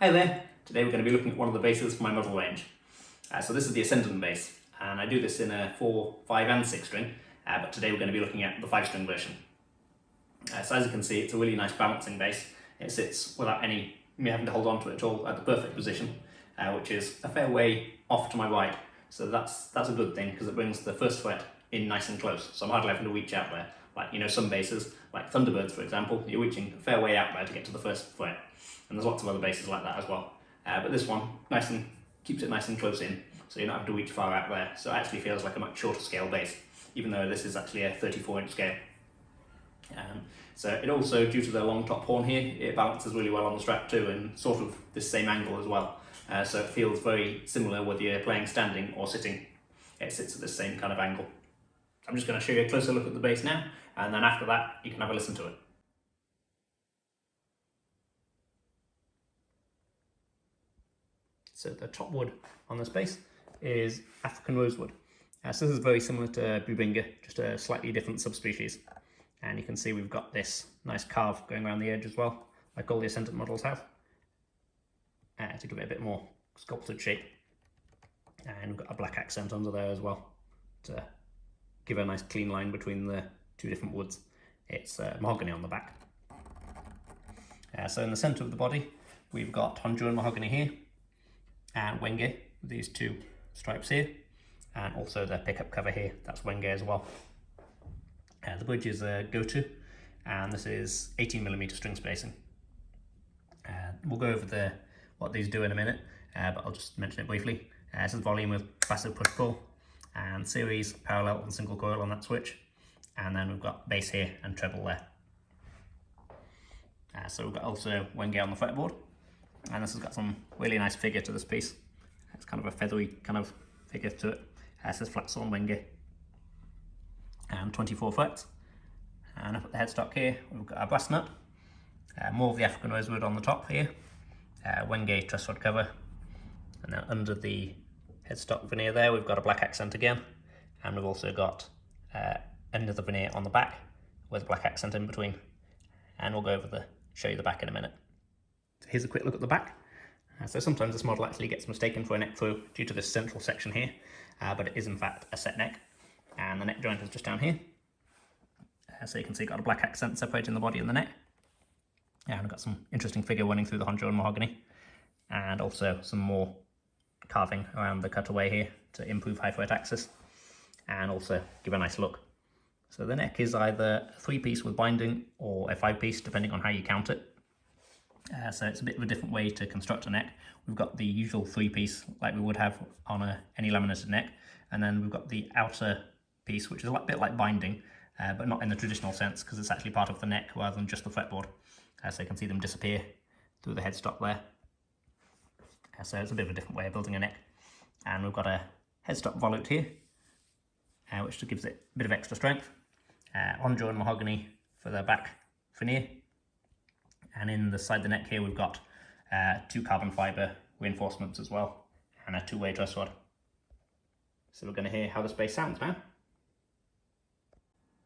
Hi there, today we're going to be looking at one of the basses for my model range. So this is the Ascendant bass, and I do this in a 4, 5 and 6 string, but today we're going to be looking at the 5 string version. So as you can see, it's a really nice balancing bass. It sits without me having to hold on to it at all at the perfect position, which is a fair way off to my right. So that's a good thing because it brings the first fret in nice and close, so I'm hardly having to reach out there. Like, you know, some basses, like Thunderbirds for example, you're reaching a fair way out there to get to the first fret. And there's lots of other basses like that as well. But this one keeps it nice and close in, so you're not having to reach far out there. So it actually feels like a much shorter scale bass, even though this is actually a 34-inch scale. So it also, due to the long top horn here, it balances really well on the strap too, and sort of this same angle as well. So it feels very similar whether you're playing standing or sitting. It sits at the same kind of angle. I'm just going to show you a closer look at the bass now, and then after that you can have a listen to it. So the top wood on this bass is African Rosewood. So this is very similar to Bubinga, just a slightly different subspecies. And you can see we've got this nice carve going around the edge as well, like all the Ascendant models have, to give it a bit more sculpted shape. And we've got a black accent under there as well, to give a nice clean line between the two different woods. It's mahogany on the back. So in the centre of the body, we've got Honduran mahogany here, and Wenge with these two stripes here, and also the pickup cover here, that's Wenge as well. The bridge is a Gotoh, and this is 18mm string spacing. We'll go over what these do in a minute, but I'll just mention it briefly. This is volume with passive push pull, and series, parallel and single coil on that switch, and then we've got bass here and treble there. So we've got also Wenge on the fretboard. And this has got some really nice figure to this piece. It's kind of a feathery kind of figure to it. It says flat sawn Wenge. And 24 frets. And up at the headstock here, we've got a brass nut. More of the African Rosewood on the top here. Wenge truss rod cover. And then under the headstock veneer there, we've got a black accent again. And we've also got another veneer on the back with a black accent in between. And we'll go over show you the back in a minute. Here's a quick look at the back. So sometimes this model actually gets mistaken for a neck through due to this central section here, but it is in fact a set neck, and the neck joint is just down here. So you can see got a black accent separating the body and the neck, and we've got some interesting figure running through the Honduran mahogany, and also some more carving around the cutaway here to improve high fret axis, and also give a nice look. So the neck is either a 3-piece with binding or a 5-piece, depending on how you count it. So it's a bit of a different way to construct a neck. We've got the usual 3-piece like we would have on any laminated neck, and then we've got the outer piece, which is a bit like binding, but not in the traditional sense because it's actually part of the neck rather than just the fretboard. So you can see them disappear through the headstock there. So it's a bit of a different way of building a neck. And we've got a headstock volute here, which gives it a bit of extra strength. Honduran mahogany for the back veneer. And in the side of the neck here, we've got 2 carbon fibre reinforcements as well, and a 2-way truss rod. So we're going to hear how this bass sounds now.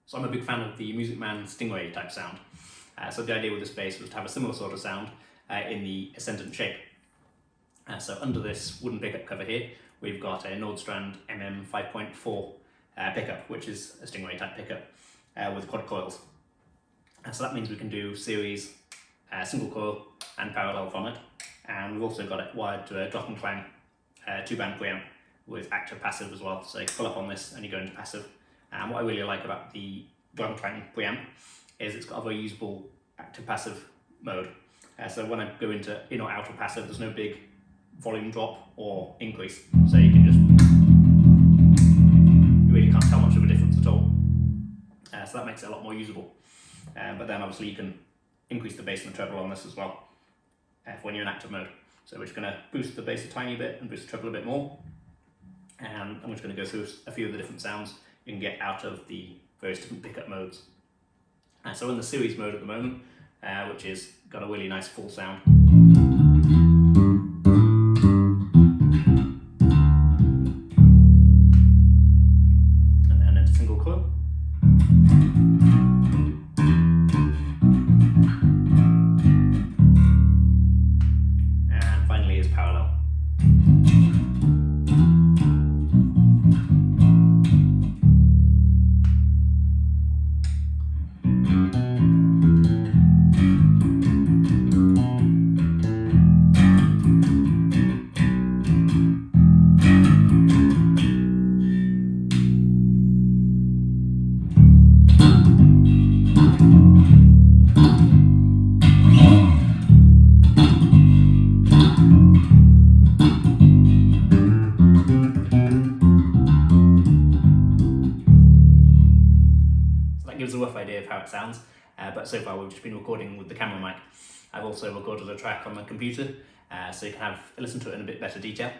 So I'm a big fan of the Music Man Stingray type sound. So the idea with this bass was to have a similar sort of sound in the Ascendant shape. So under this wooden pickup cover here, we've got a Nordstrand MM 5.4 pickup, which is a Stingray type pickup with quad coils. So that means we can do series, single coil and parallel from it, and we've also got it wired to a Glockenklang 2-band preamp with active passive as well, so you pull up on this and you go into passive. And what I really like about the Glockenklang preamp is it's got a very usable active passive mode. So when I go into in or out of passive, there's no big volume drop or increase, so you can you really can't tell much of a difference at all. So that makes it a lot more usable. But then obviously you can increase the bass and the treble on this as well when you're in active mode. So we're just going to boost the bass a tiny bit and boost the treble a bit more. And I'm just going to go through a few of the different sounds you can get out of the various different pickup modes. So in the series mode at the moment, which is got a really nice full sound. And then into single coil. sounds, but so far we've just been recording with the camera mic. I've also recorded a track on my computer, so you can listen to it in a bit better detail.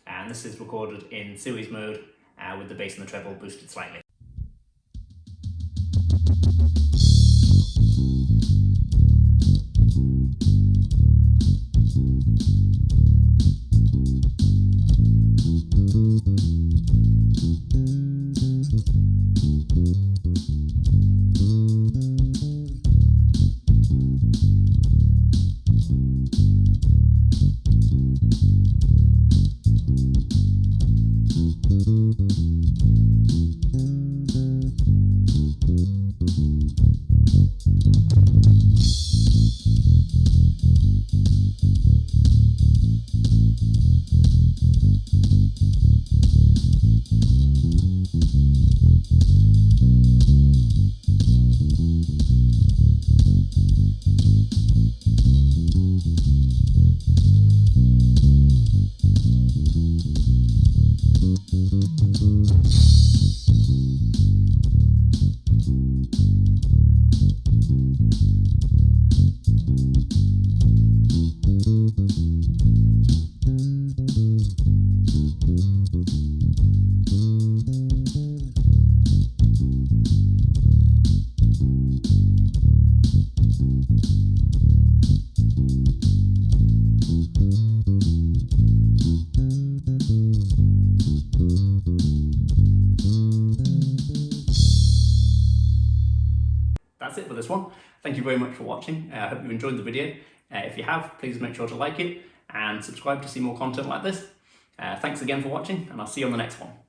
And this is recorded in series mode with the bass and the treble boosted slightly. That's it for this one. Thank you very much for watching. I hope you enjoyed the video. If you have, please make sure to like it and subscribe to see more content like this. Thanks again for watching, and I'll see you on the next one.